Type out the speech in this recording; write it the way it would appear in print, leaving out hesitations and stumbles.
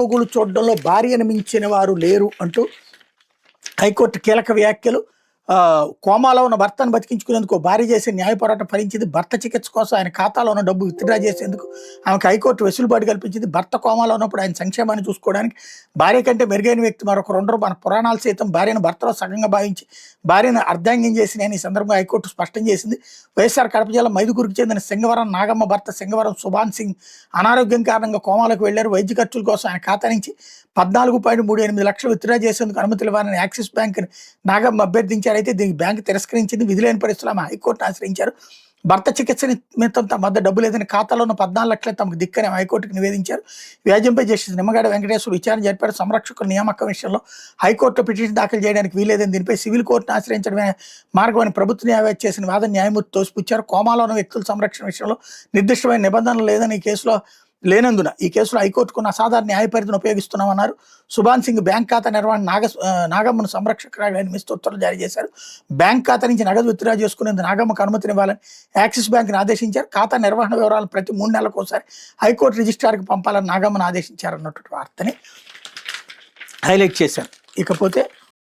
బాగోగులు చూడడంలో భార్యను మించిన వారు లేరు అంటూ హైకోర్టు కీలక వ్యాఖ్యలు. కోమాలో ఉన్న భర్తను బతికించుకునేందుకు భార్య చేసే న్యాయ పోరాటం ఫలించింది. భర్త చికిత్స కోసం ఆయన ఖాతాలో ఉన్న డబ్బు విత్డ్రా చేసేందుకు ఆమెకు హైకోర్టు వెసులుబాటు కల్పించింది. భర్త కోమాలో ఉన్నప్పుడు ఆయన సంక్షేమాన్ని చూసుకోవడానికి భార్య కంటే మెరుగైన వ్యక్తి మరొకరు ఉండరు. మన పురాణాలు సైతం భార్యను భర్తలో సగంగా భావించి భార్యను అర్ధాంగం చేసిన ఈ సందర్భంగా హైకోర్టు స్పష్టం చేసింది. వైఎస్ఆర్ కడప జిల్లా మైదుకూరుకు చెందిన సింగవరం నాగమ్మ భర్త సింగవరం సుభాన్ సింగ్ అనారోగ్యం కారణంగా కోమాలకు వెళ్లారు. వైద్య ఖర్చుల కోసం ఆయన ఖాతా నుంచి 14.38 లక్షలు విత్డ్రా చేసేందుకు అనుమతులు ఇవ్వాలని యాక్సిస్ బ్యాంక్ నాగమ్మ అభ్యర్థించారు. అయితే దీనికి బ్యాంకు తిరస్కరించింది. విధులేని పరిస్థితుల్లో ఆమె హైకోర్టును ఆశ్రయించారు. భర్త చికిత్స నిమిత్తం తమ వద్ద డబ్బు లేదని ఖాతాలో ఉన్న 14 లక్షలు తమకు దిక్కని హైకోర్టుకు నివేదించారు. వ్యాజ్యంపై జస్టిస్ నిమ్మగడ్డ వెంకటేశ్వర విచారణ జరిపారు. సంరక్షకుల నియామకం విషయంలో హైకోర్టులో పిటిషన్ దాఖలు చేయడానికి వీలేదని దీనిపై సివిల్ కోర్టును ఆశ్రయించడమే మార్గమని ప్రభుత్వ న్యాయవాది చేసిన వాదన న్యాయమూర్తి తోసిపుచ్చారు. కోమాలో ఉన్న వ్యక్తుల సంరక్షణ విషయంలో నిర్దిష్టమైన నిబంధనలు లేదని ఈ కేసులో లేనందున ఈ కేసులో హైకోర్టుకున్న అసాధారణ న్యాయ పరిధిని ఉపయోగిస్తున్నామన్నారు. సుభాన్ సింగ్ బ్యాంక్ ఖాతా నిర్వహణ నాగమ్మను సంరక్షకురాగా నియమిస్తూ ఉత్తర్వులు జారీ చేశారు. బ్యాంక్ ఖాతా నుంచి నగదు విత్డ్రా చేసుకునేందుకు నాగమ్మకు అనుమతినివ్వాలని యాక్సిస్ బ్యాంక్ని ఆదేశించారు. ఖాతా నిర్వహణ వివరాలు ప్రతి 3 నెలలకు ఒకసారి హైకోర్టు రిజిస్ట్రార్కి పంపాలని నాగమ్మను ఆదేశించారన్నటువంటి వార్తని హైలైట్ చేశారు. ఇకపోతే